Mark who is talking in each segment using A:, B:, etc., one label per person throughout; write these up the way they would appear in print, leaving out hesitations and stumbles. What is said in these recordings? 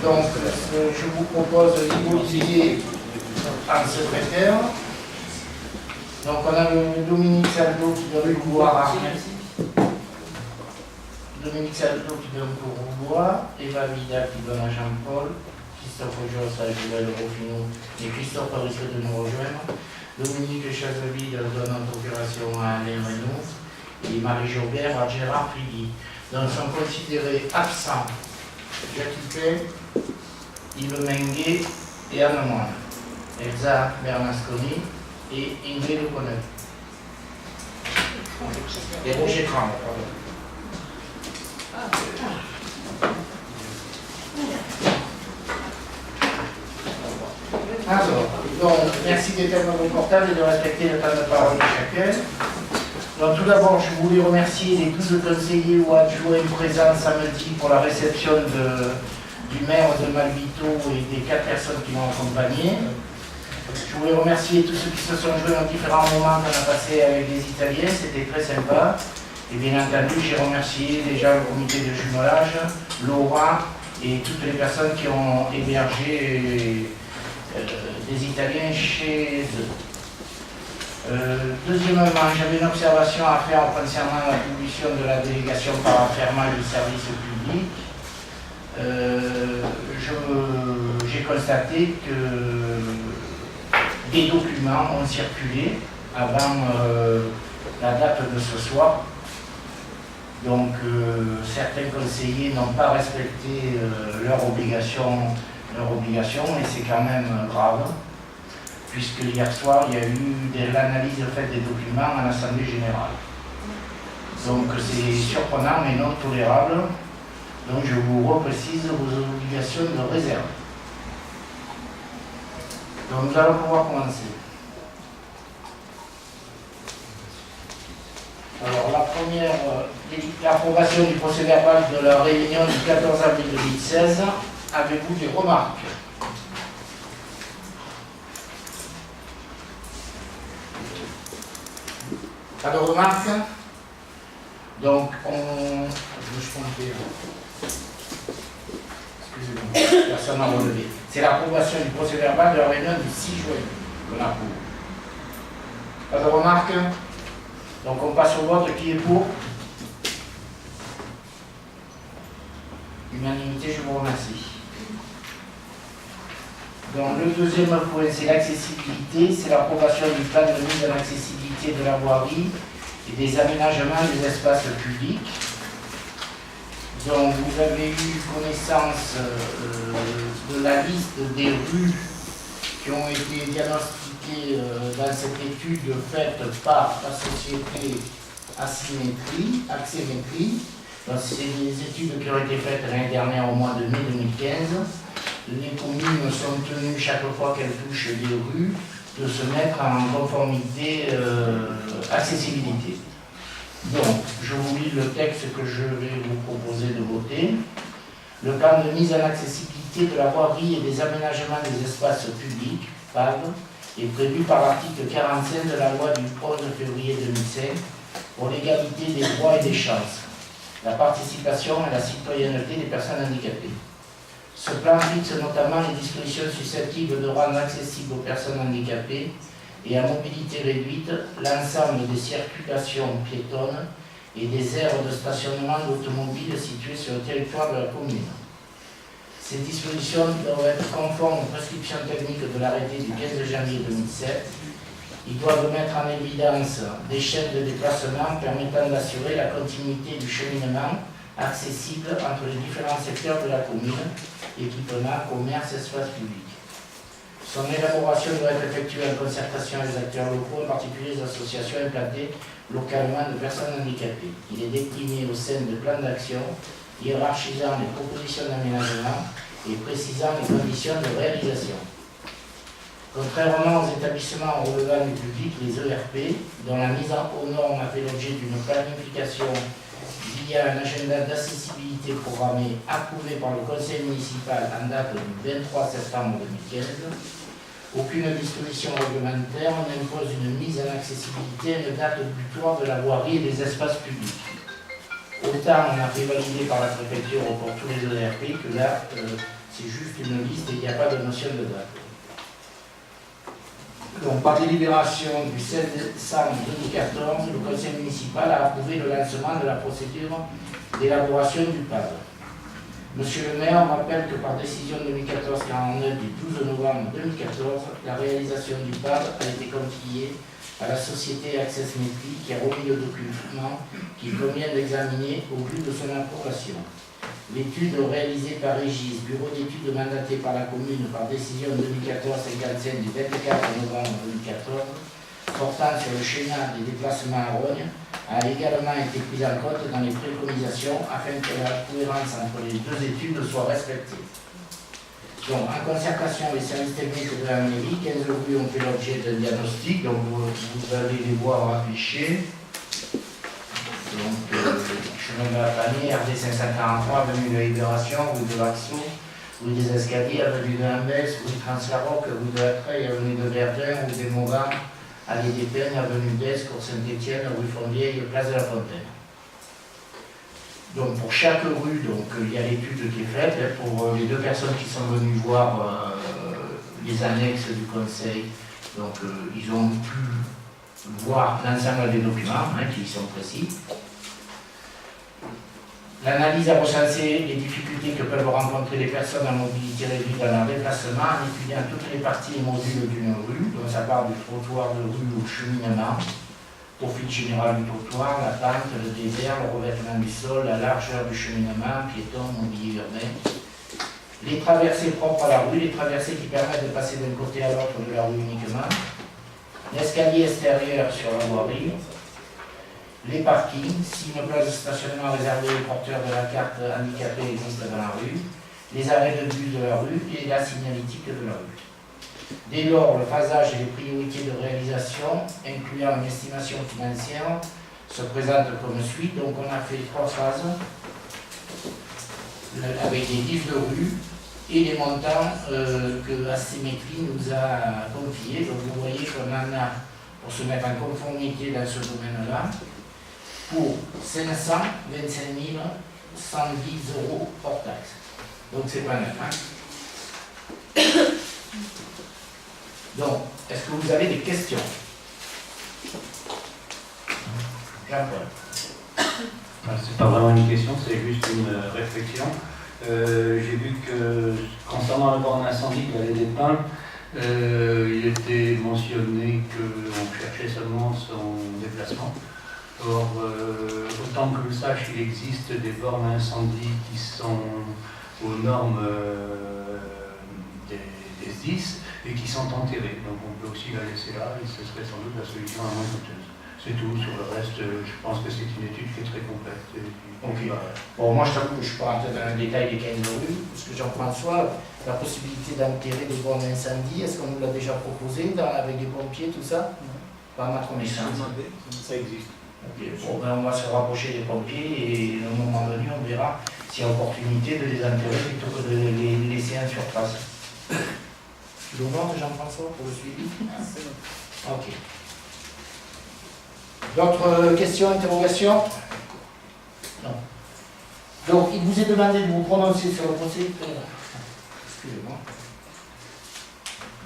A: Donc, je vous propose d'immobilier en secrétaire. Donc, on a le Dominique Saldo qui donne le pouvoir. Dominique Saldo qui donne pour Roubois, Eva Vida qui donne à Jean-Paul, Christophe Josse à Joël Rofino et Christophe risque de nous rejoindre. Dominique Chazeville donne en procuration à Alain Renaud et Marie Jaubert à Gérard Prigui. Donc, sont considérés absents Jacques Pay, Yves Menguet et Anne Moine, Elsa Bernasconi et Ingrid Leconel. Et Roger Cramp, pardon. Alors, donc, merci d'être à votre portable et de respecter le temps de parole de chacun. Donc, tout d'abord, je voulais remercier les 12 conseillers ou adjoints présents samedi pour la réception du maire de Malvito et des 4 personnes qui m'ont accompagné. Je voulais remercier tous ceux qui se sont joués dans différents moments qu'on a passés avec les Italiens, c'était très sympa. Et bien entendu, j'ai remercié déjà le comité de jumelage, Laura et toutes les personnes qui ont hébergé des Italiens chez eux. Deuxièmement, j'avais une observation à faire concernant la publication de la délégation par fermage du service public. J'ai constaté que des documents ont circulé avant la date de ce soir. Donc, certains conseillers n'ont pas respecté leurs obligations, et c'est quand même grave, puisque hier soir, il y a eu l'analyse faite des documents à l'Assemblée générale. Donc, c'est surprenant, mais non tolérable. Donc, je vous reprécise vos obligations de réserve. Donc, nous allons pouvoir commencer. Alors, la première, l'approbation du procès-verbal de la réunion du 14 avril 2016. Avez-vous des remarques? Pas de remarques? Donc, excusez-moi, personne n'a relevé. C'est l'approbation du procès-verbal de la réunion du 6 juin qu'on approuve. Pas de remarques? Donc on passe au vote. Qui est pour? Unanimité, je vous remercie. Donc le deuxième point, c'est l'accessibilité. C'est l'approbation du plan de mise en accessibilité de la voirie et des aménagements des espaces publics. Donc vous avez eu connaissance de la liste des rues qui ont été diagnostiquées dans cette étude faite par la société Axémétrie. C'est des études qui ont été faites l'année dernière au mois de mai 2015. Les communes sont tenues chaque fois qu'elles touchent des rues de se mettre en conformité accessibilité. Donc, je vous lis le texte que je vais vous proposer de voter. Le plan de mise en accessibilité de la voirie et des aménagements des espaces publics, PAV, est prévu par l'article 45 de la loi du 11 février 2005 pour l'égalité des droits et des chances, la participation et la citoyenneté des personnes handicapées. Ce plan fixe notamment les dispositions susceptibles de rendre accessible aux personnes handicapées et à mobilité réduite l'ensemble des circulations piétonnes et des aires de stationnement d'automobiles situées sur le territoire de la commune. Ces dispositions doivent être conformes aux prescriptions techniques de l'arrêté du 15 janvier 2007. Ils doivent mettre en évidence des chaînes de déplacement permettant d'assurer la continuité du cheminement accessible entre les différents secteurs de la commune, équipement, commerce, espace public. Son élaboration doit être effectuée en concertation avec les acteurs locaux, en particulier les associations implantées localement de personnes handicapées. Il est décliné au sein de plans d'action, hiérarchisant les propositions d'aménagement et précisant les conditions de réalisation. Contrairement aux établissements relevant du public, les ERP, dont la mise aux normes a fait l'objet d'une planification via un agenda d'accessibilité programmé approuvé par le conseil municipal en date du 23 septembre 2015, aucune disposition réglementaire n'impose une mise en accessibilité à une date butoir de la voirie et des espaces publics. Autant on a fait valider par la préfecture pour tous les ERP que là, c'est juste une liste et il n'y a pas de notion de date. Donc, par délibération du 16 décembre 2014, le conseil municipal a approuvé le lancement de la procédure d'élaboration du PAD. Monsieur le maire rappelle que par décision 2014-49 du 12 novembre 2014, la réalisation du PAD a été confiée à la société Access Metri qui a remis le document qu'il convient d'examiner au vu de son approbation. L'étude réalisée par Régis, bureau d'études mandaté par la commune par décision 2014-55 du 24 novembre 2014, portant sur le schéma des déplacements à Rognes, a également été prise en compte dans les préconisations afin que la cohérence entre les deux études soit respectée. Donc, en concertation avec les services techniques de la mairie, 15 rues ont fait l'objet d'un diagnostic, donc vous allez les voir affichés. Donc, chemin de la Panier, RD 543, avenue de la Libération, rue de l'Axo, rue des Escaliers, avenue de Lambès, rue de Translaroc, rue de la Treille, avenue de Verdun, rue des Mourants, allée des Peignes, avenue d'Est, cours Saint-Étienne, rue Fontvieille, place de la Fontaine. Donc pour chaque rue, donc, il y a l'étude qui est faite. Pour les deux personnes qui sont venues voir les annexes du conseil, donc ils ont pu voir l'ensemble des documents qui sont précis. L'analyse a recensé les difficultés que peuvent rencontrer les personnes à mobilité réduite dans leur déplacement en étudiant toutes les parties et modules d'une rue, donc ça part du trottoir de rue au cheminement, profil général du trottoir, la pente, le désert, le revêtement du sol, la largeur du cheminement, piéton, mobilier urbain, les traversées propres à la rue, les traversées qui permettent de passer d'un côté à l'autre de la rue uniquement, l'escalier extérieur sur la voirie, les parkings, si une place de stationnement réservée aux porteurs de la carte handicapée existe dans la rue, les arrêts de bus de la rue et la signalétique de la rue. Dès lors, le phasage et les priorités de réalisation, incluant une estimation financière, se présentent comme suit. Donc on a fait 3 phases avec des livres de rue et les montants que Asymétrie nous a confiés. Donc vous voyez qu'on en a, pour se mettre en conformité dans ce domaine-là, pour 525 110 € hors taxe. Donc c'est pas neuf. Donc, est-ce que vous avez des questions? Jean-Paul.
B: C'est pas vraiment une question, c'est juste une réflexion. J'ai vu que concernant le borne incendie de Vallée des Pins, il était mentionné qu'on cherchait seulement son déplacement. Or, autant que je sache, il existe des bornes incendie qui sont aux normes des SDIS et qui sont enterrées. Donc on peut aussi la laisser là et ce serait sans doute la solution la moins coûteuse. C'est tout. Sur le reste, je pense que c'est une étude qui est très complète.
A: Ok. Bon, moi je t'avoue que je ne peux pas rentrer dans le détail des 15 rues, parce que Jean-François, la possibilité d'enterrer des bornes incendie, est-ce qu'on nous l'a déjà proposé avec des pompiers, tout ça? Pas à ma connaissance.
C: Ça existe.
A: Okay. Bon, ben on va se rapprocher des pompiers et à un moment donné, on verra s'il y a opportunité de les enterrer plutôt que de les laisser en surface. Tu l'augmentes, Jean-François, pour le suivi?
C: C'est bon.
A: Ok. D'autres questions, interrogations? Non. Donc, il vous est demandé de vous prononcer sur le procès. Excusez-moi.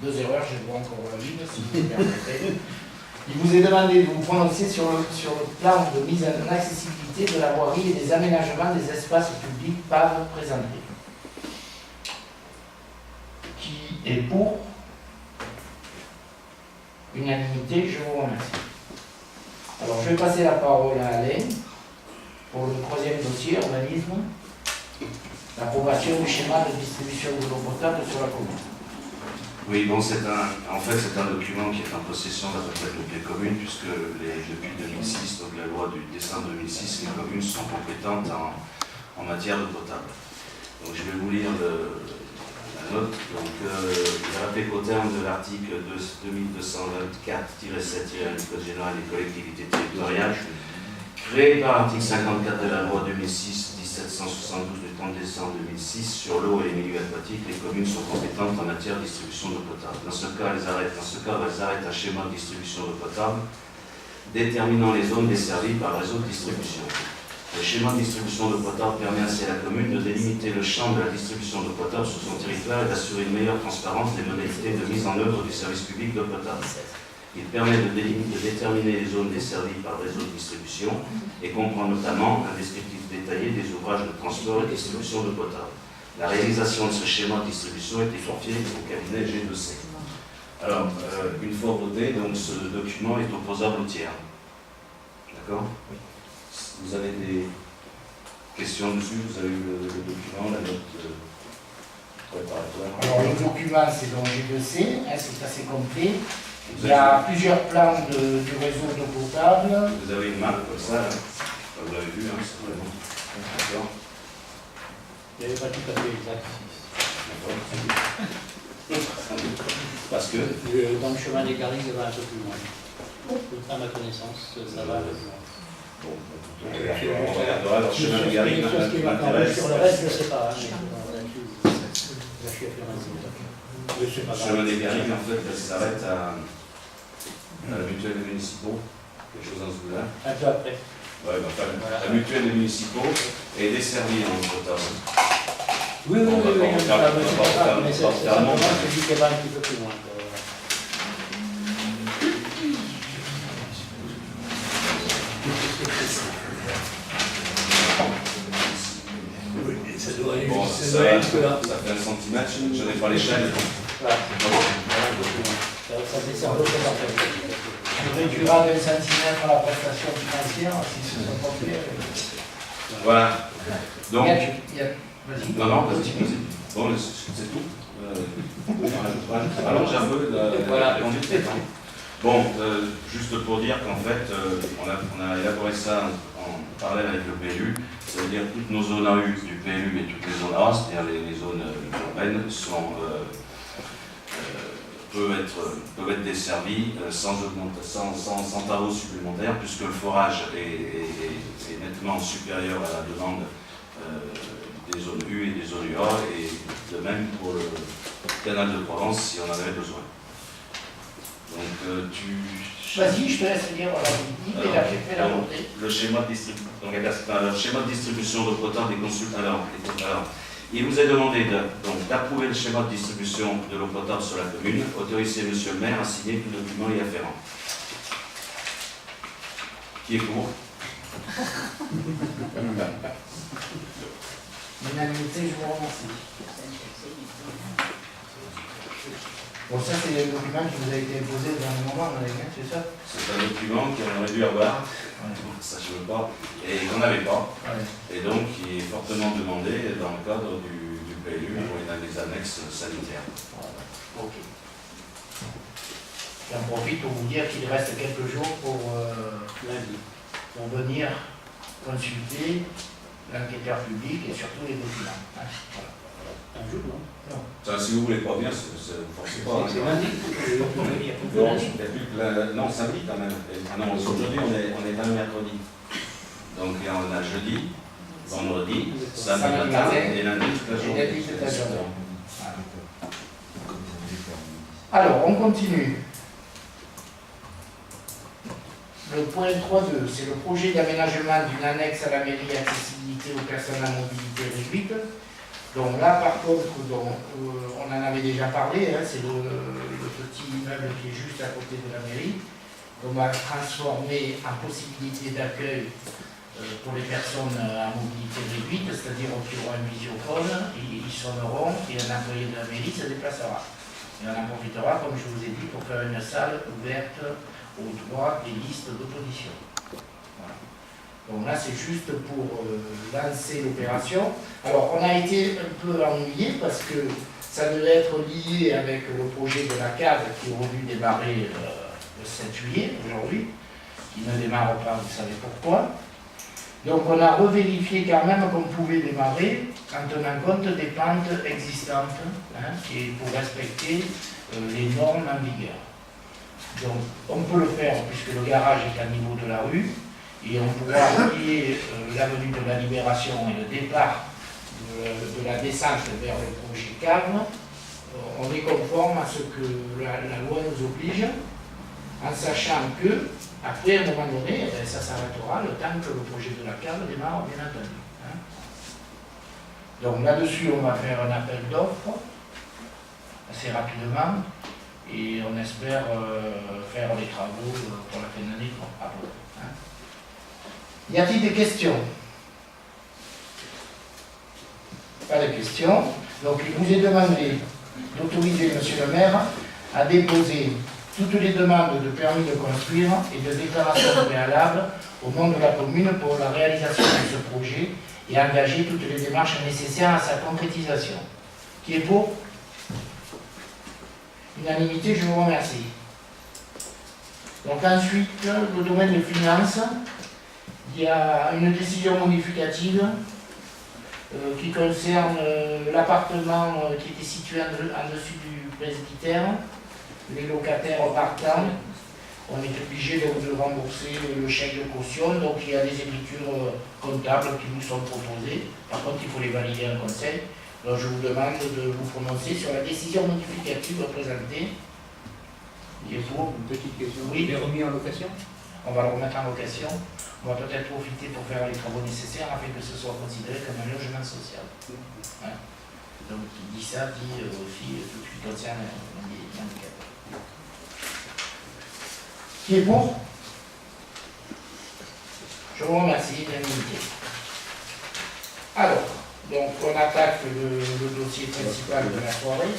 A: 2 erreurs, je vois encore la ligne, si vous me permettez. Il vous est demandé de vous prononcer sur le plan de mise en accessibilité de la voirie et des aménagements des espaces publics PAV présentés. Qui est pour? Unanimité, je vous remercie. Alors, je vais passer la parole à Alain pour le 3e dossier, urbanisme, l'approbation du schéma de distribution de l'eau potable sur la commune.
D: Oui, bon, en fait, c'est un document qui est en possession d'à peu près toutes les communes, puisque depuis 2006, donc la loi du décembre 2006, les communes sont compétentes en matière d'eau potable. Donc je vais vous lire la note. Donc, il rappelle qu'au terme de l'article 2224-7-1 du Code général des collectivités territoriales, créé par l'article 54 de la loi 2006-1772 du 30 décembre 2006 sur l'eau et les milieux aquatiques, les communes sont compétentes en matière de distribution d'eau potable. Dans ce cas, elles arrêtent un schéma de distribution d'eau potable déterminant les zones desservies par le réseau de distribution. Le schéma de distribution d'eau potable permet ainsi à la commune de délimiter le champ de la distribution d'eau potable sur son territoire et d'assurer une meilleure transparence des modalités de mise en œuvre du service public d'eau potable. Il permet de déterminer les zones desservies par le réseau de distribution et comprend notamment un descriptif détaillé des ouvrages de transport et distribution d'eau potable. La réalisation de ce schéma de distribution est confiée au cabinet G2C. Alors, une fois voté, donc ce document est opposable au tiers. D'accord ? Vous avez des questions dessus? Vous avez eu le document, la note préparatoire?
A: Alors le document c'est donc G2C, c'est assez complet. Il y a plusieurs plans du réseau d'eau potable.
D: Vous avez une map comme ça, là. Vous l'avez vu, hein, c'est vraiment. D'accord.
C: Il n'y avait pas tout à fait exact.
D: Parce que
C: Dans le chemin des Garrigues, ça va un peu plus loin. À ma connaissance, ça va un peu plus loin.
D: bon, on regardera dans le chemin de Garrigue qui m'intéresse.
C: Sur le reste, je ne sais pas. Je suis
D: Le chemin des Garrigues, en fait, ça s'arrête à la mutuelle des municipaux, quelque chose dans ce goût-là.
C: un peu après.
D: Ouais, bah, enfin, la mutuelle des municipaux est desservie en eau potable.
C: Oui,
D: Bon,
C: mais
D: on va pas
C: c'est simplement que je dis qu'elle va un petit peu plus loin.
D: Bon, ça fait 1 centimètre, je n'ai pas l'échelle.
C: Voilà. Ça descend l'autre parfait.
A: On réduira d'un centimètre la prestation financière si ce sont pas fait.
D: Voilà. Donc,
A: Vas-y.
D: non, vas-y. Bon, c'est tout. Allonge un peu la conduite. Bon, juste pour dire qu'en fait, on a élaboré ça en parallèle avec le PLU, ça veut dire toutes nos zones AU du PLU et toutes les zones A, c'est-à-dire les zones urbaines, peuvent être desservies sans travaux supplémentaires, puisque le forage est nettement supérieur à la demande des zones U et des zones UA, et de même pour le canal de Provence si on en avait besoin. Donc
A: Vas-y, je te laisse lire la montée.
D: le schéma de distribution d'eau potable des consultants. Alors, il vous est demandé d'approuver le schéma de distribution de l'eau potable sur la commune, autoriser monsieur le maire à signer tout document y afférent. Qui est pour?
A: L'unanimité, je vous remercie. Bon, ça, c'est le document qui vous a été imposé dans le moment, c'est ça?
D: C'est un document qu'on aurait dû avoir, ça je veux pas, et qu'on n'avait pas, et donc qui est fortement demandé dans le cadre du PLU pour les annexes sanitaires.
A: Ok. J'en profite pour vous dire qu'il reste quelques jours pour venir consulter l'enquêteur public et surtout les documents. Voilà.
C: Un jour, non?
D: Ça, si vous voulez pas venir, c'est forcément pas.
C: C'est lundi.
D: Non, samedi quand même. Ah non, aujourd'hui on est un mercredi. Donc on a jeudi, vendredi, samedi matin et lundi toute la journée.
A: Alors, on continue. Le point 3.2, c'est le projet d'aménagement d'une annexe à la mairie accessibilité aux personnes à mobilité réduite. Donc là, par contre, on en avait déjà parlé, c'est le petit immeuble qui est juste à côté de la mairie. On va transformer en possibilité d'accueil pour les personnes à mobilité réduite, c'est-à-dire qui auront un visiophone, ils sonneront et un employé de la mairie se déplacera. Et on en profitera, comme je vous ai dit, pour faire une salle ouverte aux droits des listes d'opposition. Voilà. Donc là, c'est juste pour lancer l'opération. Alors, on a été un peu ennuyé parce que ça devait être lié avec le projet de la CAD qui aurait dû démarrer le 7 juillet, aujourd'hui, qui ne démarre pas, vous savez pourquoi. Donc, on a revérifié quand même qu'on pouvait démarrer en tenant compte des pentes existantes et pour respecter les normes en vigueur. Donc, on peut le faire puisque le garage est à niveau de la rue. Et on pourra relier l'avenue de la Libération et le départ de la descente vers le projet CAV. On est conforme à ce que la loi nous oblige, en sachant que Après, à un moment donné, ça s'arrêtera le temps que le projet de la cave démarre, bien entendu. Hein. Donc là-dessus, on va faire un appel d'offres assez rapidement et on espère faire les travaux pour la fin de l'année. Hein. Y a-t-il des questions? Pas de questions. Donc il vous est demandé d'autoriser Monsieur le maire à déposer toutes les demandes de permis de construire et de déclaration préalable au nom de la commune pour la réalisation de ce projet et engager toutes les démarches nécessaires à sa concrétisation. Qui est pour? Unanimité, je vous remercie. Donc ensuite, le domaine des finances, il y a une décision modificative qui concerne l'appartement qui était situé en dessus du presbytère. Les locataires partants, on est obligé de rembourser le chèque de caution, donc il y a des écritures comptables qui nous sont proposées. Par contre, il faut les valider en conseil. Donc je vous demande de vous prononcer sur la décision modificative présentée.
C: Une petite question.
A: Oui.
C: Il est remis en location?
A: On va le remettre en location. On va peut-être profiter pour faire les travaux nécessaires afin que ce soit considéré comme un logement social. Hein. Donc qui dit ça, dit aussi tout ce qui concerne les handicapés. Qui est pour? Je vous remercie, unanimité. Alors, donc on attaque le dossier principal de la soirée.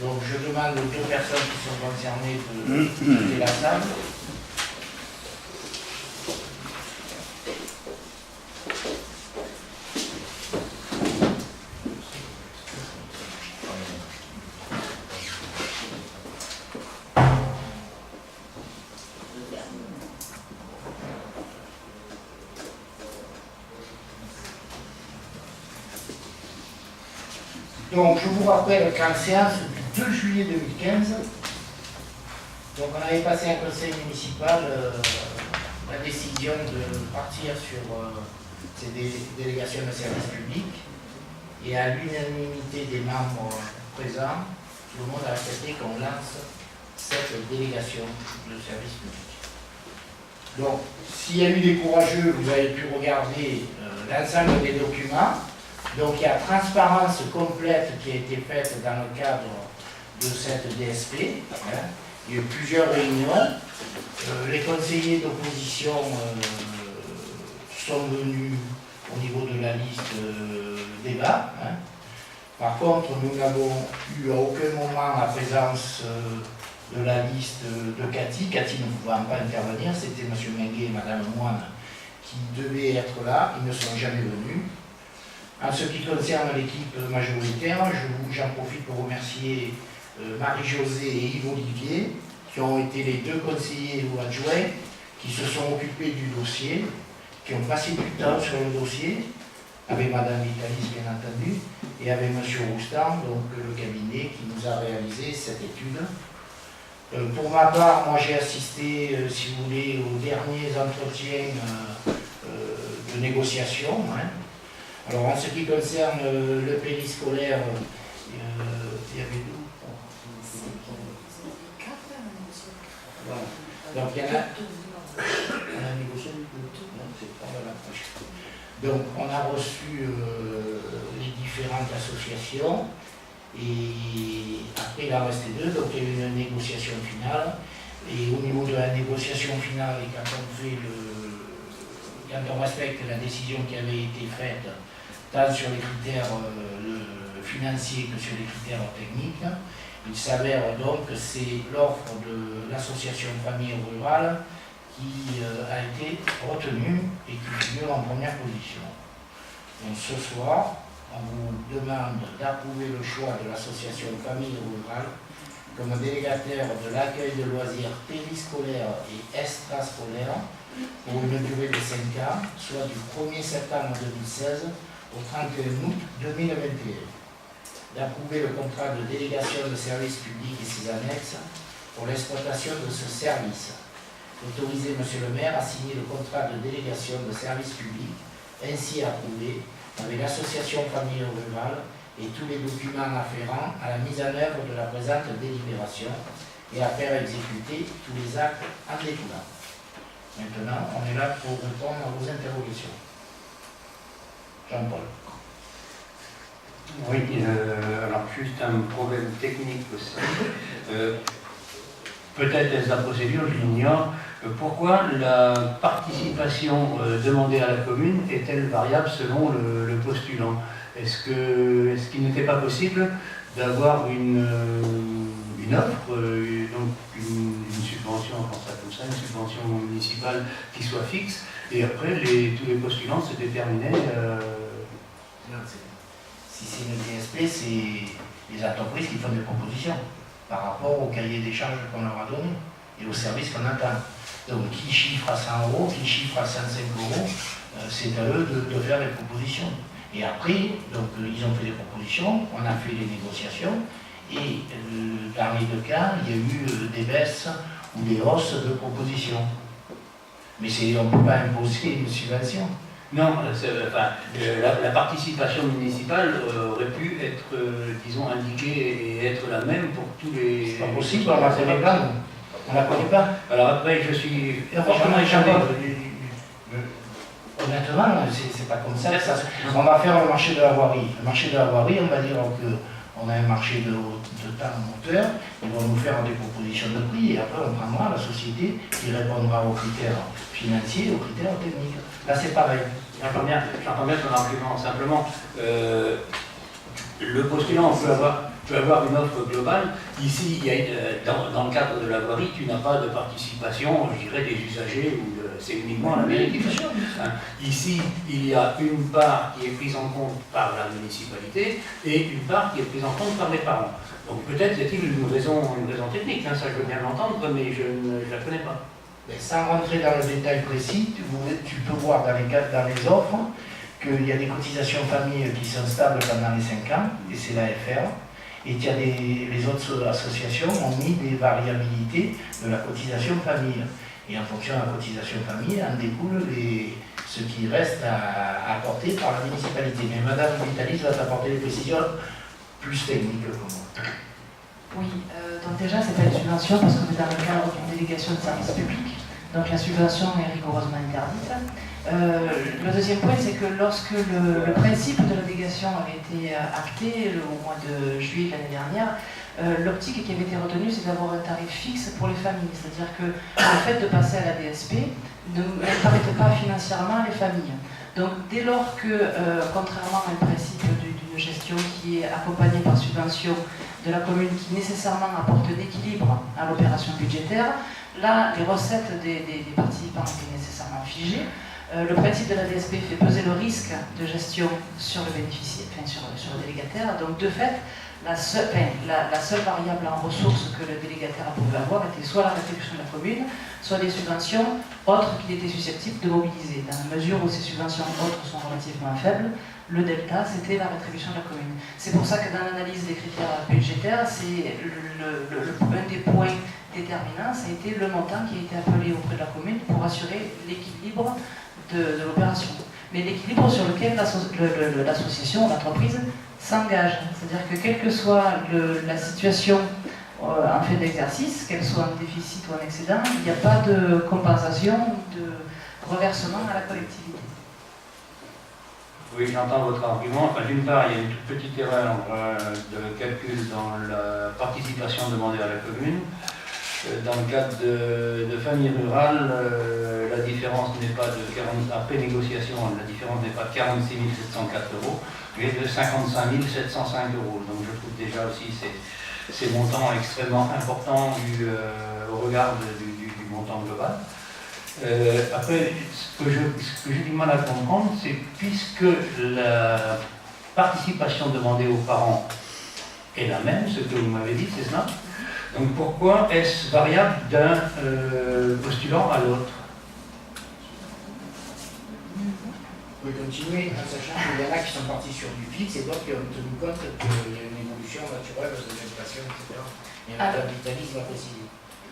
A: Donc je demande aux deux personnes qui sont concernées de quitter la salle. Donc, je vous rappelle qu'en séance du 2 juillet 2015, donc on avait passé un conseil municipal la décision de partir sur ces délégations de services publics et à l'unanimité des membres présents, tout le monde a accepté qu'on lance cette délégation de services publics. Donc, s'il y a eu des courageux, vous avez pu regarder l'ensemble des documents. Donc il y a transparence complète qui a été faite dans le cadre de cette DSP. Hein. Il y a eu plusieurs réunions. Les conseillers d'opposition sont venus au niveau de la liste débat. Hein. Par contre, nous n'avons eu à aucun moment la présence de la liste de Cathy. Cathy ne pouvant pas intervenir, c'était M. Menguet et Mme Moine qui devaient être là. Ils ne sont jamais venus. En ce qui concerne l'équipe majoritaire, j'en profite pour remercier Marie-Josée et Yves Olivier, qui ont été les deux conseillers ou adjoints qui se sont occupés du dossier, qui ont passé du temps sur le dossier, avec Mme Vitalis bien entendu, et avec M. Roustan, donc le cabinet qui nous a réalisé cette étude. Pour ma part, moi j'ai assisté, si vous voulez, aux derniers entretiens de négociation. Hein. Alors en ce qui concerne le périscolaire, il y avait d'où? Donc il y en a. On a négocié donc on a reçu les différentes associations et après il en restait deux, donc il y a eu une négociation finale. Et au niveau de la négociation finale, et quand on respecte la décision qui avait été faite, tant sur les critères financiers que sur les critères techniques, il s'avère donc que c'est l'offre de l'association Famille Rurale qui a été retenue et qui figure en première position. Donc ce soir, on vous demande d'approuver le choix de l'association Famille Rurale comme délégataire de l'accueil de loisirs périscolaires et extrascolaires pour une durée de 5 ans, soit du 1er septembre 2016 au 31 août 2021. D'approuver le contrat de délégation de service public et ses annexes pour l'exploitation de ce service. Autoriser M. le maire à signer le contrat de délégation de service public ainsi approuvé avec l'association Famille Rurale et tous les documents afférents à la mise en œuvre de la présente délibération et à faire exécuter tous les actes en découlant. Maintenant, on est là pour répondre à vos interrogations. Jean-Paul.
B: Oui, alors juste un problème technique aussi. Peut-être est-ce la procédure, je l'ignore. Pourquoi la participation demandée à la commune est-elle variable selon le postulant? Est-ce qu'il n'était pas possible d'avoir une offre, donc une subvention, on pense ça comme ça, une subvention municipale qui soit fixe, et après tous les postulants se déterminaient.
A: Si c'est une DSP, c'est les entreprises qui font des propositions par rapport au cahier des charges qu'on leur a donné et au service qu'on attend. Donc qui chiffre à 100 euros, qui chiffre à 105 euros, c'est à eux de faire les propositions. Et après, donc, ils ont fait des propositions, on a fait les négociations, et dans les deux cas, il y a eu des baisses ou des hausses de propositions. Mais on ne peut pas imposer une subvention.
B: Non, la participation municipale aurait pu être, disons, indiquée et être la même pour tous les...
A: C'est pas possible, on la connaît pas, on la connaît pas.
B: Alors après, je suis...
A: Honnêtement, c'est pas comme ça. On va faire le marché de la voirie. Le marché de la voirie, on va dire qu'on a un marché de temps moteur, ils vont nous faire des propositions de prix et après on prendra la société qui répondra aux critères financiers et aux critères techniques. Là c'est pareil.
B: J'entends bien ton argument. Simplement, le postulant peut avoir une offre globale. Ici, dans le cadre de la voirie, tu n'as pas de participation, je dirais, des usagers, c'est uniquement la mairie qui fait ça. Ici, il y a une part qui est prise en compte par la municipalité et une part qui est prise en compte par les parents. Donc peut-être y a-t-il une raison technique, ça je veux bien l'entendre, mais je ne la connais pas.
A: Mais sans rentrer dans le détail précis, tu peux voir dans les offres qu'il y a des cotisations famille qui sont stables pendant les 5 ans, et c'est l'AFR, et qu'il y a les autres associations ont mis des variabilités de la cotisation famille. Et en fonction de la cotisation famille, en découle ce qui reste à apporter par la municipalité. Mais Madame Vitalis va t'apporter des précisions plus techniques que moi.
E: Oui, donc déjà, c'est pas une subvention parce qu'on est dans le cadre d'une délégation de service public. Donc la subvention est rigoureusement interdite. Le deuxième point, c'est que lorsque le principe de la délégation avait été acté au mois de juillet de l'année dernière, l'optique qui avait été retenue, c'est d'avoir un tarif fixe pour les familles. C'est-à-dire que le fait de passer à la DSP n'impacte pas financièrement les familles. Donc dès lors que, contrairement à un principe d'une gestion qui est accompagnée par subvention de la commune, qui nécessairement apporte l'équilibre à l'opération budgétaire, là, les recettes des participants étaient nécessairement figées. Le principe de la DSP fait peser le risque de gestion sur le bénéficiaire, enfin sur le délégataire. Donc de fait, la seule variable en ressources que le délégataire pouvait avoir était soit la rétribution de la commune, soit des subventions autres qu'il était susceptible de mobiliser. Dans la mesure où ces subventions autres sont relativement faibles, le delta, c'était la rétribution de la commune. C'est pour ça que dans l'analyse des critères budgétaires, c'est un des points déterminants, ça a été le montant qui a été appelé auprès de la commune pour assurer l'équilibre de l'opération. Mais l'équilibre sur lequel l'association, l'entreprise, s'engage. C'est-à-dire que quelle que soit la situation en fin d'exercice, qu'elle soit en déficit ou en excédent, il n'y a pas de compensation, de reversement à la collectivité.
B: Oui, j'entends votre argument. Enfin, d'une part, il y a une toute petite erreur de calcul dans la participation demandée à la commune. Dans le cadre de famille rurale, la différence n'est pas de 40, après négociation, la différence n'est pas de 46 704 €, mais de 55 705 €. Donc je trouve déjà aussi ces montants extrêmement importants au regard du montant global. Après, ce que j'ai du mal à comprendre, c'est puisque la participation demandée aux parents est la même, ce que vous m'avez dit, c'est cela? Donc pourquoi est-ce variable d'un postulant à l'autre?
A: Vous pouvez continuer en sachant qu'il y en a qui sont partis sur du fixe et d'autres qui ont tenu compte qu'il y a une évolution naturelle de l'inflation, etc. Et Madame Vitalis va préciser.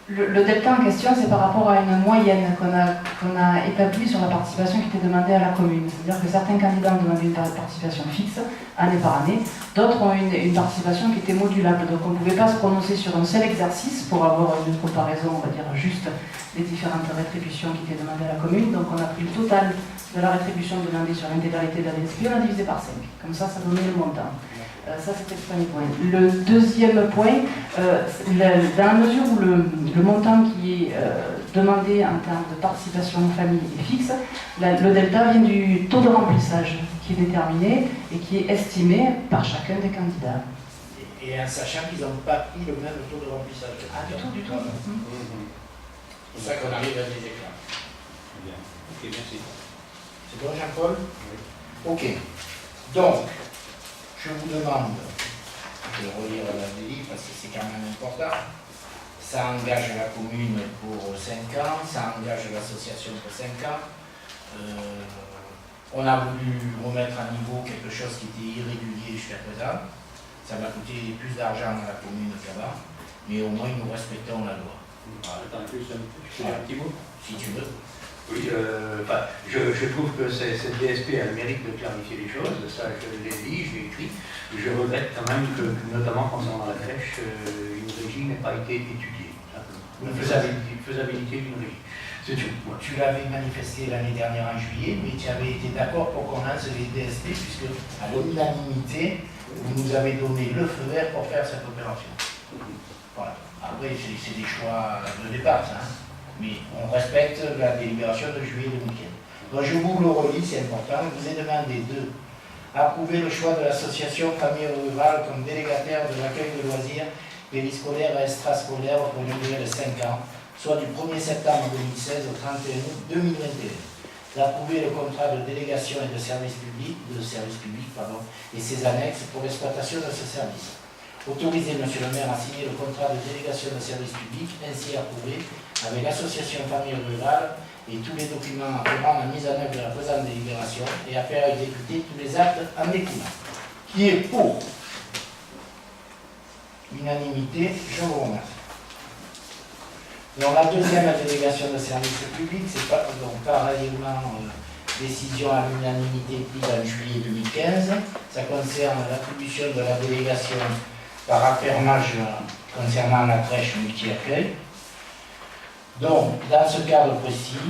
E: Le delta en question, c'est par rapport à une moyenne qu'on a établie sur la participation qui était demandée à la commune. C'est-à-dire que certains candidats ont demandé une participation fixe, année par année. D'autres ont une participation qui était modulable. Donc on ne pouvait pas se prononcer sur un seul exercice pour avoir une comparaison, on va dire, juste des différentes rétributions qui étaient demandées à la commune. Donc on a pris le total de la rétribution demandée sur l'intégralité de la DSP, on a divisé par 5. Comme ça donnait le montant. Ça, c'était le premier point. Le deuxième point, dans la mesure où le montant qui est demandé en termes de participation famille est fixe, le delta vient du taux de remplissage qui est déterminé et qui est estimé par chacun des candidats.
A: Et en sachant qu'ils n'ont pas pris le même taux de remplissage.
E: Ah, du tout, du tout.
A: C'est ça qu'on arrive à des éclats.
C: Bien. Ok, merci.
A: C'est bon, Jean-Paul?
C: Oui.
A: Ok. Donc, je vous demande de relire la délit parce que c'est quand même important. Ça engage la commune pour 5 ans, ça engage l'association pour 5 ans. On a voulu remettre à niveau quelque chose qui était irrégulier jusqu'à présent. Ça va coûter plus d'argent à la commune qu'avant, mais au moins nous respectons la loi.
C: Attends, juste un petit mot.
A: Si tu veux.
B: Oui, je trouve que cette DSP a le mérite de clarifier les choses, ça je l'ai dit, je l'ai écrit. Je regrette quand même que, notamment concernant la crèche, une régie n'ait pas été étudiée. Une faisabilité d'une régie. C'est tout. Ouais.
A: Tu l'avais manifesté l'année dernière en juillet, mais tu avais été d'accord pour qu'on lance les DSP, puisque à l'unanimité, vous nous avez donné le feu vert pour faire cette opération. Voilà. Après, c'est des choix de départ, ça. Mais on respecte la délibération de juillet 2015. Donc je vous le relis, c'est important. Je vous ai demandé de approuver le choix de l'association Famille Rurale comme délégataire de l'accueil de loisirs périscolaires et extrascolaires pour une durée de 5 ans, soit du 1er septembre 2016 au 31 août 2021. D'approuver le contrat de délégation et de service public, et ses annexes pour l'exploitation de ce service. Autoriser M. le maire à signer le contrat de délégation de service public ainsi approuvé avec l'association Famille Rurale et tous les documents afférents à la mise en œuvre de la présente délibération et à faire exécuter tous les actes en découlant. Qui est pour? Unanimité, je vous remercie. Donc la deuxième délégation de service public, c'est pas donc parallèlement décision à l'unanimité prise en juillet 2015. Ça concerne l'attribution de la délégation par affermage concernant la crèche multi-accueil. Donc, dans ce cadre précis,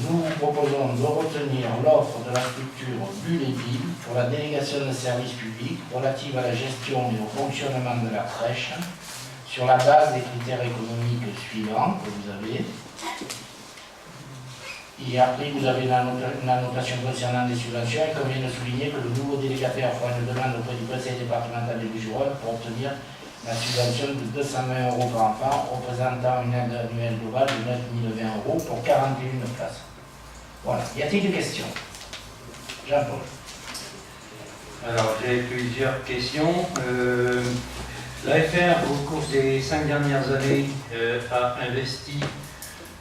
A: nous vous proposons de retenir l'offre de la structure Bulle et Ville pour la délégation de services publics relative à la gestion et au fonctionnement de la crèche sur la base des critères économiques suivants que vous avez. Et après, vous avez la notation concernant les subventions. Il convient de souligner que le nouveau délégataire fera une demande auprès du Conseil départemental des Bouches-du-Rhône pour obtenir la subvention de 220 € par enfant, représentant une aide annuelle globale de 9 020 € pour 41 places. Voilà. Y a-t-il des questions? Jean-Paul.
B: Alors, j'ai plusieurs questions. L'AFR, au cours des 5 dernières années, a investi,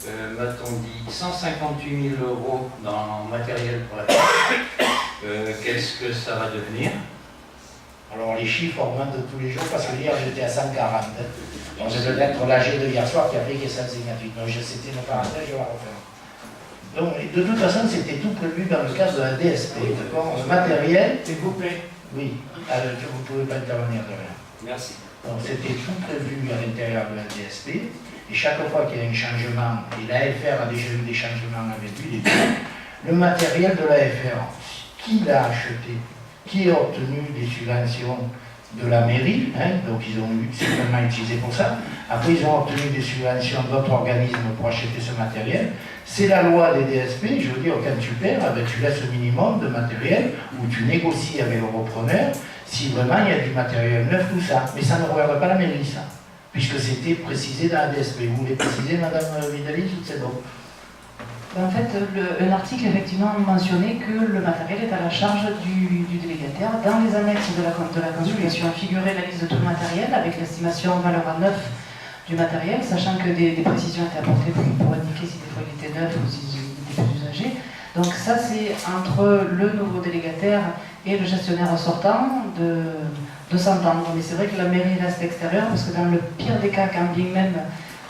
B: m'a-t-on dit, 158 000 € dans matériel pour la crèche. Qu'est-ce que ça va devenir?
A: Alors les chiffres augmentent tous les jours parce que hier j'étais à 140. Donc c'est peut-être l'AG de hier soir qui a fait que ça signature. Donc c'était une parenthèse, je vais la refaire. Donc de toute façon c'était tout prévu dans le cadre de la DSP. D'accord? Le matériel.
C: S'il vous plaît.
A: Oui, vous ne pouvez pas intervenir de rien.
C: Merci.
A: Donc c'était tout prévu à l'intérieur de la DSP. Et chaque fois qu'il y a un changement, et l'AFR a déjà eu des changements avec lui, le matériel de l'AFR, qui l'a acheté? Qui a obtenu des subventions de la mairie, donc ils ont eu certainement utilisé pour ça. Après, ils ont obtenu des subventions d'autres organismes pour acheter ce matériel. C'est la loi des DSP, je veux dire, quand tu perds, tu laisses le minimum de matériel, ou tu négocies avec le repreneur, si vraiment il y a du matériel neuf, tout ça. Mais ça ne regarde pas la mairie, ça, puisque c'était précisé dans la DSP. Vous voulez préciser, Madame Vidali, tout c'est bon?
E: En fait, un article effectivement mentionnait que le matériel est à la charge du délégataire. Dans les annexes de la consultation figurait la liste de tout le matériel avec l'estimation en valeur à neuf du matériel, sachant que des précisions étaient apportées pour indiquer si des fois il était neuf ou s'il était plus usagé. Donc ça c'est entre le nouveau délégataire et le gestionnaire sortant de s'entendre. Mais c'est vrai que la mairie reste extérieure parce que dans le pire des cas, quand bien même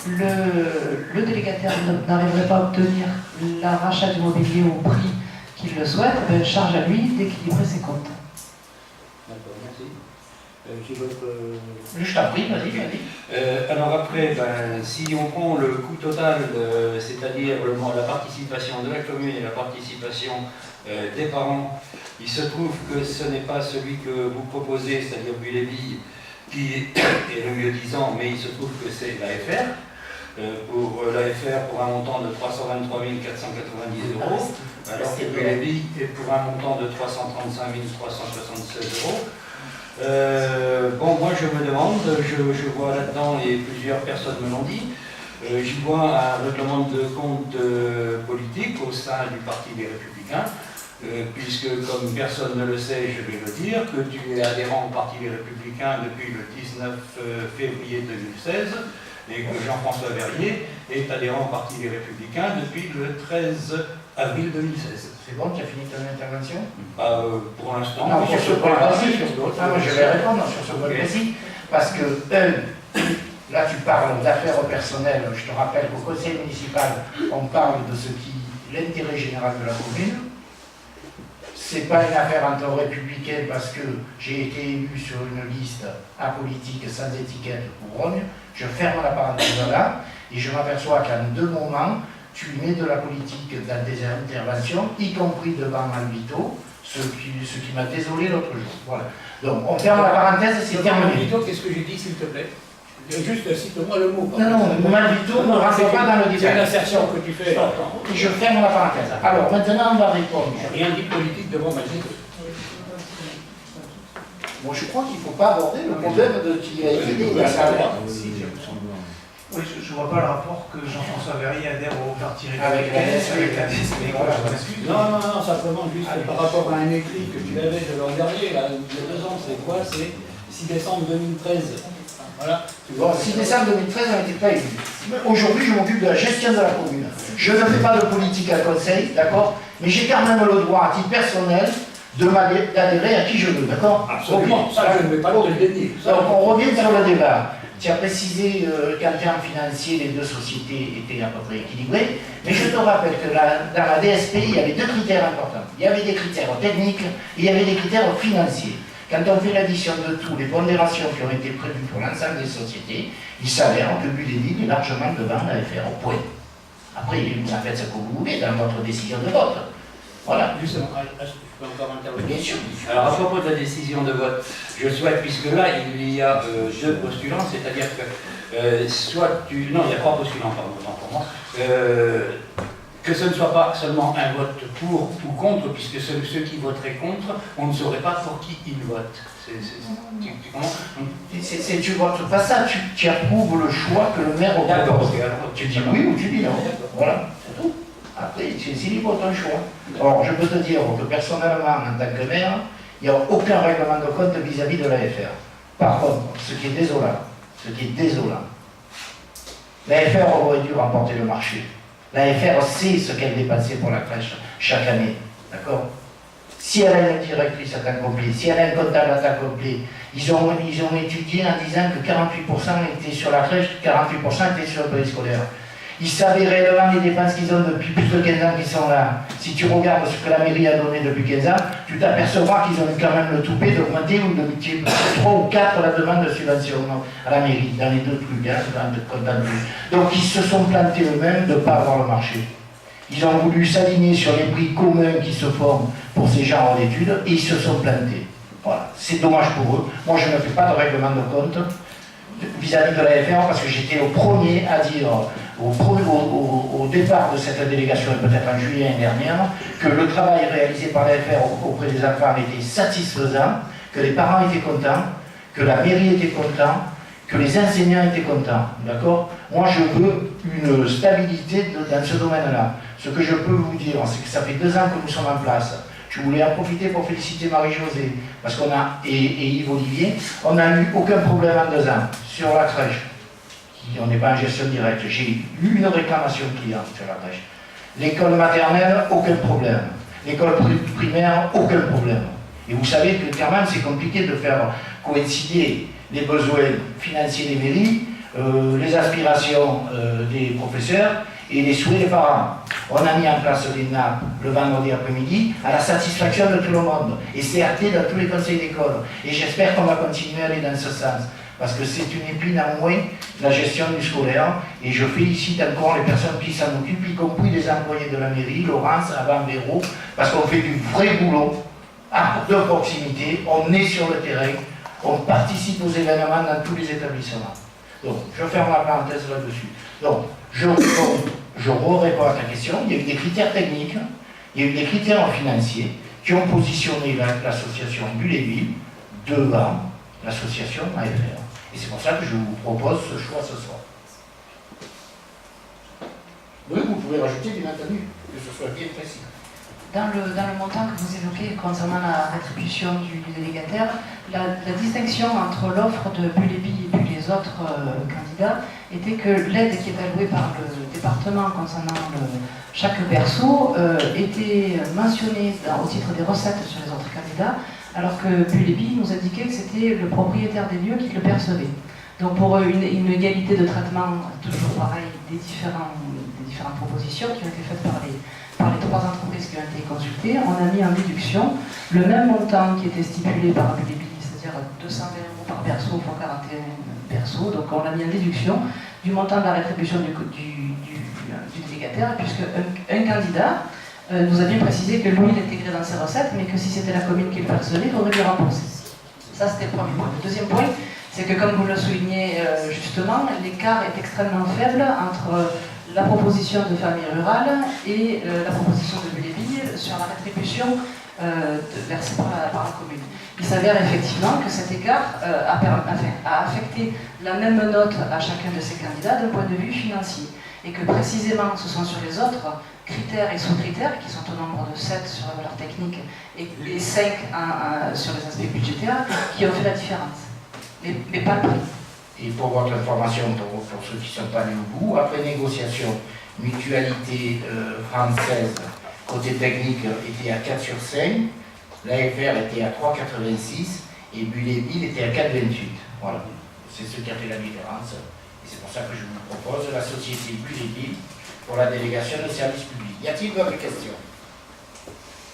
E: le délégataire n'arriverait pas à obtenir l'arrachat du mobilier au prix qu'il le souhaite, ben, charge à lui d'équilibrer ses comptes.
C: D'accord, merci. J'ai votre...
A: Je t'en prie, vas-y.
B: Alors après, si on prend le coût total, c'est-à-dire la participation de la commune et la participation des parents, il se trouve que ce n'est pas celui que vous proposez, c'est-à-dire Buis-les-Billes, qui est le mieux disant, mais il se trouve que c'est l'AFR. Pour l'AFR pour un montant de 323 490 €, alors que Buis-les-Billes est pour un montant de 335 376 €. Bon, moi je me demande, je vois là-dedans, et plusieurs personnes me l'ont dit, j'y vois un règlement de compte politique au sein du Parti des Républicains, puisque comme personne ne le sait, je vais le dire, que tu es adhérent au Parti des Républicains depuis le 19 février 2016, et que Jean-François Verrier est adhérent au Parti des Républicains depuis le 13 avril 2016.
A: C'est bon, tu as fini ton intervention?
B: Pour l'instant,
A: Non,
B: oui,
A: sur ce point précis, je vais répondre sur ce point précis, parce que, là tu parles d'affaires personnelles, je te rappelle qu'au conseil municipal, on parle de ce qui est l'intérêt général de la commune. C'est pas une affaire entre républicains parce que j'ai été élu sur une liste apolitique sans étiquette pour Rogne. Je ferme la parenthèse là et je m'aperçois qu'en deux moments, tu mets de la politique dans des interventions, y compris devant Malvito, ce qui m'a désolé l'autre jour. Voilà. Donc on ferme la parenthèse, c'est terminé.
C: Malvito, qu'est-ce que j'ai dit, s'il te plaît? Juste cite-moi le mot.
A: Non, Malvito ne rentre pas dans le détail.
C: C'est une assertion que tu fais.
A: Et je ferme la parenthèse. Alors maintenant on va répondre.
C: J'ai rien dit politique devant Malvito.
A: Bon, je crois qu'il ne faut pas aborder le problème de qui a été dit.
F: Oui, je ne vois pas le rapport que Jean-François Verrier adhère au Parti
A: Avec la
F: républicain.
A: NS,
F: Mais voilà, je m'excuse.
C: Non, simplement juste par rapport à un écrit que tu avais de l'an dernier, là, il y a 2 ans, c'est quoi? C'est 6 décembre 2013. Voilà.
A: Bon, 6 décembre 2013, on n'était pas élu. Aujourd'hui, je m'occupe de la gestion de la commune. Je ne fais pas de politique à conseil, d'accord? Mais j'ai quand même le droit, à titre personnel, d'adhérer à qui je veux, d'accord?
C: Absolument, ça je ne vais pas le dénier.
A: Donc on revient sur le débat. Tu as précisé qu'en termes financiers, les deux sociétés étaient à peu près équilibrées, mais je te rappelle que dans la DSP, il y avait 2 critères importants. Il y avait des critères techniques et il y avait des critères financiers. Quand on fait l'addition de tout, les pondérations qui ont été prévues pour l'ensemble des sociétés, il s'avère que Buis-les-Billes est largement devant l'AFR au point. Après, vous en faites ce que vous voulez dans votre décision de vote. Voilà.
C: Justement, est-ce que je peux encore intervenir?
A: Bien sûr.
B: Alors à propos de la décision de vote, je souhaite, puisque là il y a 2 postulants, c'est-à-dire que soit tu... Non, il y a 3 postulants, pardon, autant pour moi. Que ce ne soit pas seulement un vote pour ou contre, puisque ceux qui voteraient contre, on ne saurait pas pour qui ils votent. Tu comprends?
A: Tu votes pas ça, tu approuves le choix que le maire propose. Tu dis oui ou tu dis non. Voilà, c'est tout. Après, c'est libre ton choix. Alors, je peux te dire que personnellement, en tant que maire, il n'y a aucun règlement de compte vis-à-vis de l'AFR. Par contre, ce qui est désolant, l'AFR aurait dû remporter le marché. L'AFR sait ce qu'elle dépensait pour la crèche chaque année. D'accord? Si elle a une directrice à temps complet, si elle a un comptable à temps complet, ils ont étudié en disant que 48% étaient sur la crèche, 48% étaient sur le périscolaire. Ils savaient réellement les dépenses qu'ils ont depuis plus de 15 ans qu'ils sont là. Si tu regardes ce que la mairie a donné depuis 15 ans, tu t'apercevras qu'ils ont eu quand même le toupet d'augmenter ou de multiplier 3 ou 4 la demande de subvention à la mairie, dans les 2 trucs, dans le comptable. Donc ils se sont plantés eux-mêmes de ne pas avoir le marché. Ils ont voulu s'aligner sur les prix communs qui se font pour ces genres d'études et ils se sont plantés. Voilà, c'est dommage pour eux. Moi je ne fais pas de règlement de compte vis-à-vis de l'AFR parce que j'étais le premier à dire au départ de cette délégation, et peut-être en juillet l'année dernière, que le travail réalisé par l'AFR auprès des enfants était satisfaisant, que les parents étaient contents, que la mairie était contente, que les enseignants étaient contents. D'accord? Moi, je veux une stabilité dans ce domaine-là. Ce que je peux vous dire, c'est que ça fait 2 ans que nous sommes en place. Je voulais en profiter pour féliciter Marie-Josée, parce qu'on a, et Yves Olivier, on n'a eu aucun problème en 2 ans sur la crèche. On n'est pas en gestion directe. J'ai eu une réclamation client sur la crèche. L'école maternelle, aucun problème. L'école primaire, aucun problème. Et vous savez que quand même c'est compliqué de faire coïncider les besoins financiers des mairies les aspirations des professeurs et les souhaits des parents. On a mis en place les nappes le vendredi après-midi à la satisfaction de tout le monde. Et c'est acté dans tous les conseils d'école. Et j'espère qu'on va continuer à aller dans ce sens. Parce que c'est une épine en moins de la gestion du scolaire. Et je félicite encore les personnes qui s'en occupent, y compris les employés de la mairie, Laurence, Avant Véro, parce qu'on fait du vrai boulot de proximité. On est sur le terrain. On participe aux événements dans tous les établissements. Donc, je ferme la parenthèse là-dessus. Donc, je réponds à ta question. Il y a eu des critères techniques, il y a eu des critères financiers qui ont positionné l'association Bulle-et-Ville devant l'association AFR. Et c'est pour ça que je vous propose ce choix ce soir. Oui, vous pouvez rajouter, bien entendu, que ce soit bien précis.
E: Dans le montant que vous évoquez concernant la rétribution du délégataire, la distinction entre l'offre de Bulle-et-Ville et puis les autres candidats était que l'aide qui est allouée par le département concernant chaque berceau était mentionnée au titre des recettes sur les autres candidats, alors que Bulle-et-Ville nous indiquait que c'était le propriétaire des lieux qui le percevait. Donc pour une égalité de traitement, toujours pareil, des différentes propositions qui ont été faites par les 3 entreprises qui ont été consultées, on a mis en déduction le même montant qui était stipulé par Bulle-et-Ville, c'est-à-dire 220 € par berceau pour 41 berceaux. Donc on a mis en déduction du montant de la rétribution du délégataire, puisque un candidat nous a bien précisé que lui, il intégrait dans ses recettes, mais que si c'était la commune qui le percevait, il faudrait lui rembourser. Ça, c'était le premier point. Le deuxième point, c'est que comme vous le soulignez justement, l'écart est extrêmement faible entre la proposition de famille rurale et la proposition de Bulle-et-Ville sur la rétribution versée par la commune. Il s'avère effectivement que cet écart a affecté la même note à chacun de ces candidats d'un point de vue financier. Et que précisément, ce sont sur les autres critères et sous-critères, qui sont au nombre de 7 sur la valeur technique et 5 sur les aspects budgétaires, qui ont fait la différence. Mais pas le prix.
A: Et pour votre information, pour ceux qui ne sont pas allés au bout, après négociation, mutualité française, côté technique, était à 4 sur 5, l'AFR était à 3,86 et Bulle-et-Ville était à 4,28. Voilà, c'est ce qui a fait la différence. Et c'est pour ça que je vous propose la société Bulle-et-Ville pour la délégation de services publics. Y a-t-il d'autres questions?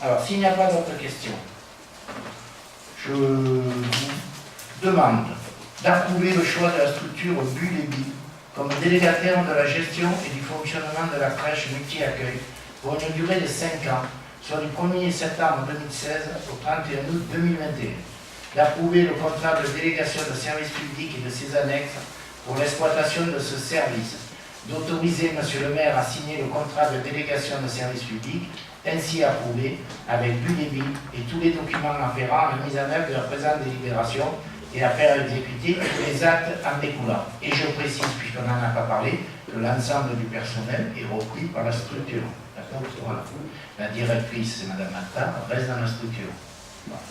A: Alors, s'il n'y a pas d'autres questions, je vous demande d'approuver le choix de la structure Bulle-et-Ville comme délégataire de la gestion et du fonctionnement de la crèche multi-accueil pour une durée de 5 ans, soit du 1er septembre 2016 au 31 août 2021. D'approuver le contrat de délégation de services publics et de ses annexes pour l'exploitation de ce service. D'autoriser M. le maire à signer le contrat de délégation de services publics, ainsi approuvé, avec Bulle-et-Ville et tous les documents afférents à la mise en œuvre de la présente délibération et à faire exécuter tous les actes en découlant. Et je précise, puisqu'on n'en a pas parlé, que l'ensemble du personnel est repris par la structure. Voilà. La directrice, c'est Mme Matta, reste dans la structure. Voilà.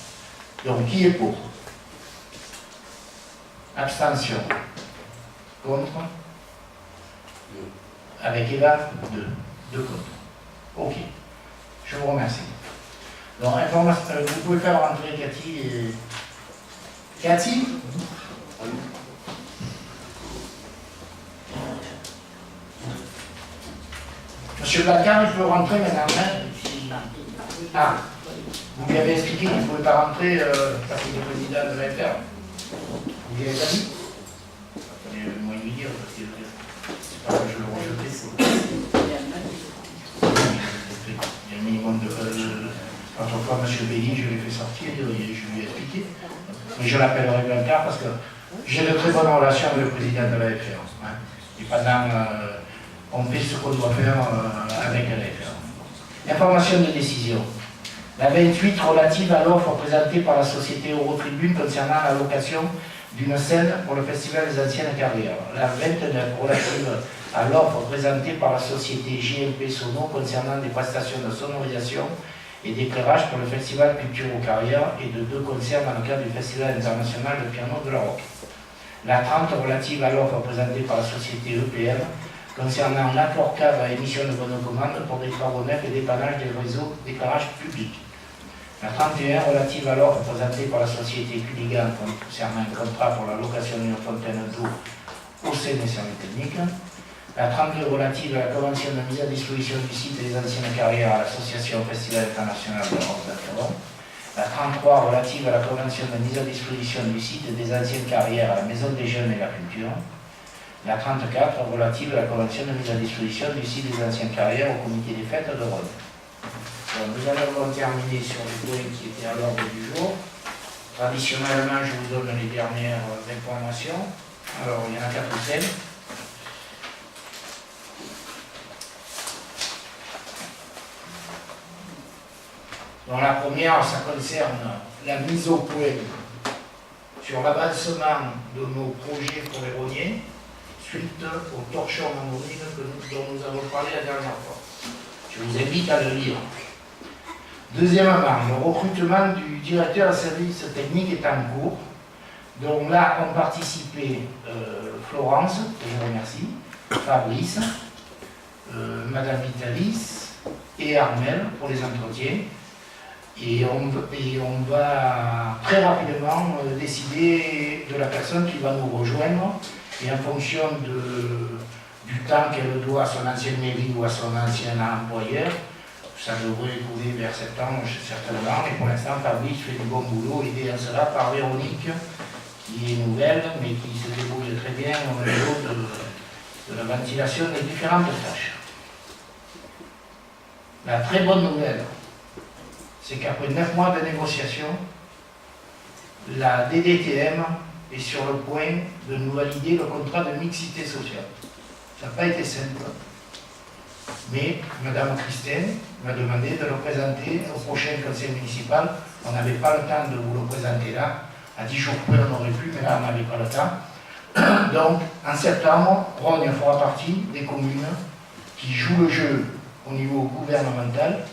A: Donc, qui est pour? Abstention. Contre? Avec Eva, 2. 2 contre. Ok. Je vous remercie. Donc, vous pouvez faire rentrer Cathy et... Cathy? Monsieur Blacard, il peut rentrer maintenant. Ah, vous lui avez expliqué qu'il ne pouvait pas rentrer parce qu'il est président de l'AFR. Vous lui avez pas dit? Moi lui dire, parce que c'est pas que je le rejetais. Il y a un minimum de... Autrefois, M. Béli, je l'ai fait sortir, je lui ai expliqué. Mais je l'appellerai Blacard parce que j'ai de très bonnes relations avec le président de l'AFR. Hein. Et pendant... on fait ce qu'on doit faire avec l'AFR. Information de décision. La 28 relative à l'offre présentée par la société Eurotribune concernant la location d'une scène pour le Festival des Anciennes Carrières. La 29 relative à l'offre présentée par la société JMP Sono concernant des prestations de sonorisation et d'éclairage pour le Festival Culture aux Carrières et de 2 concerts dans le cadre du Festival international de piano de la Roque. La 30 relative à l'offre présentée par la société EPM concernant l'accord cadre à émission de bonne commande pour des travaux neufs et dépannage des réseaux d'éclairage public. La 31 relative à l'offre présentée par la société Culigan concernant un contrat pour la location d'une fontaine d'eau au sein des services techniques. La 32 relative à la convention de mise à disposition du site et des anciennes carrières à l'association Festival International de Rose d'Alteron. La 33 relative à la convention de mise à disposition du site et des anciennes carrières à la Maison des Jeunes et la Culture. La 34 relative à la convention de mise à disposition du site des anciennes carrières au comité des fêtes de Rhodes. Nous allons terminer sur les points qui étaient à l'ordre du jour. Traditionnellement, je vous donne les dernières informations. Alors, il y en a 4 ou 5. Donc, la première, ça concerne la mise au point sur l'avancement de nos projets pour les rogniers suite au torchon amoureux dont nous avons parlé la dernière fois. Je vous invite à le lire. Deuxièmement, le recrutement du directeur de service technique est en cours. Donc là, ont participé Florence, que je remercie, Fabrice, Madame Vitalis et Armel pour les entretiens. Et on va très rapidement décider de la personne qui va nous rejoindre. Et en fonction du temps qu'elle doit à son ancienne mairie ou à son ancien employeur, ça devrait couler vers septembre certainement. Et pour l'instant, Fabrice fait du bon boulot, aidé à cela par Véronique, qui est nouvelle, mais qui se débrouille très bien au niveau de la ventilation des différentes tâches. La très bonne nouvelle, c'est qu'après 9 mois de négociations, la DDTM est sur le point de nous valider le contrat de mixité sociale. Ça n'a pas été simple, mais Mme Christine m'a demandé de le présenter au prochain conseil municipal. On n'avait pas le temps de vous le présenter là. À 10 jours près, on aurait pu, mais là, on n'avait pas le temps. Donc, en septembre, Rognes fera partie des communes qui jouent le jeu au niveau gouvernemental.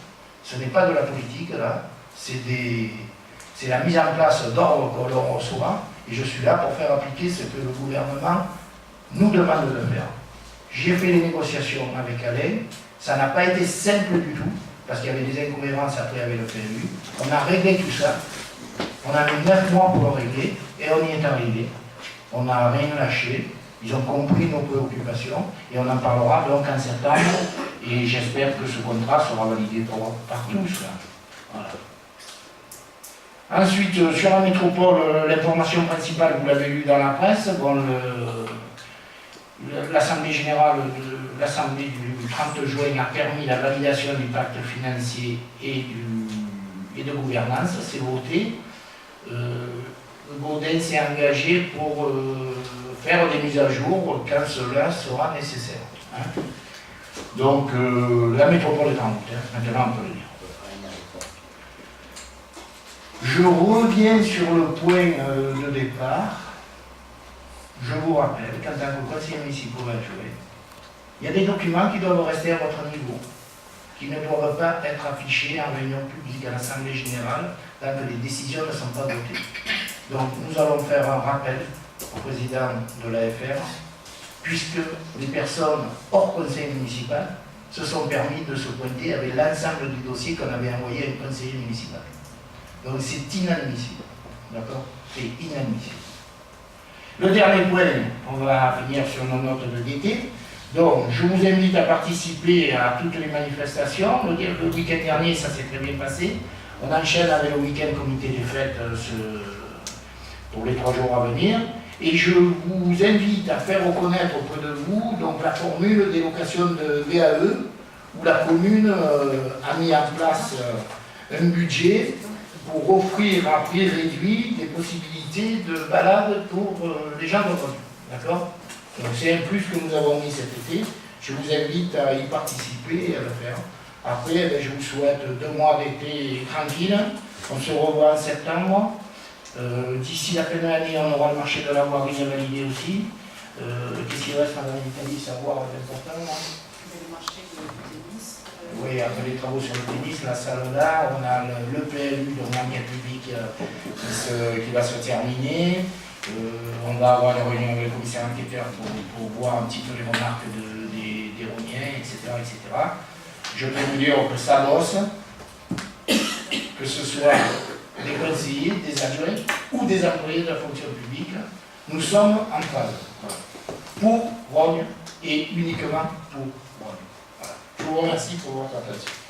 A: Ce n'est pas de la politique, là. C'est la mise en place d'ordre que l'on reçoit. Et je suis là pour faire appliquer ce que le gouvernement nous demande de faire. J'ai fait les négociations avec Alain. Ça n'a pas été simple du tout, parce qu'il y avait des incohérences après avec le PMU. On a réglé tout ça. On a mis 9 mois pour le régler, et on y est arrivé. On n'a rien lâché. Ils ont compris nos préoccupations, et on en parlera donc en septembre. Et j'espère que ce contrat sera validé par tous. Là. Voilà. Ensuite, sur la métropole, l'information principale, vous l'avez lu dans la presse, bon, l'Assemblée générale, l'Assemblée du 30 juin a permis la validation du pacte financier et de gouvernance, c'est voté. Baudin s'est engagé pour faire des mises à jour quand cela sera nécessaire. Hein. Donc, la métropole est en route, hein. Maintenant on peut le dire. Je reviens sur le point de départ. Je vous rappelle qu'en tant que conseiller municipal adjoint, il y a des documents qui doivent rester à votre niveau, qui ne doivent pas être affichés en réunion publique à l'Assemblée générale tant que les décisions ne sont pas votées. Donc nous allons faire un rappel au président de l'AFR, puisque les personnes hors conseil municipal se sont permis de se pointer avec l'ensemble du dossier qu'on avait envoyé à un conseiller municipal. Donc c'est inadmissible. D'accord? C'est inadmissible. Le dernier point, on va finir sur nos notes de DT. Donc je vous invite à participer à toutes les manifestations. Le week-end dernier, ça s'est très bien passé. On enchaîne avec le week-end comité des fêtes pour les 3 jours à venir. Et je vous invite à faire reconnaître auprès de vous donc, la formule d'élocation de VAE, où la commune a mis en place un budget pour offrir à prix réduit des possibilités de balade pour les gens de Rognes. D'accord? Donc c'est un plus que nous avons mis cet été. Je vous invite à y participer et à le faire. Après, je vous souhaite 2 mois d'été tranquilles. On se revoit en septembre. D'ici la fin de l'année, on aura le marché de la voirie à valider aussi. Qu'est-ce qu'il reste dans l'Italie, savoir important?
G: Le marché de tennis.
A: Oui, après les travaux sur le tennis, la salle là, on a le PLU, donc l'enquête publique qui va se terminer. On va avoir une réunion avec le commissaire enquêteur pour voir un petit peu les remarques des Rogniens, etc., etc. Je peux vous dire que ça bosse, que ce soit des conseillers, des adjoints ou des employés de la fonction publique, nous sommes en phase. Voilà. pour Rognes et uniquement pour Rognes. Voilà. Je vous remercie pour votre attention.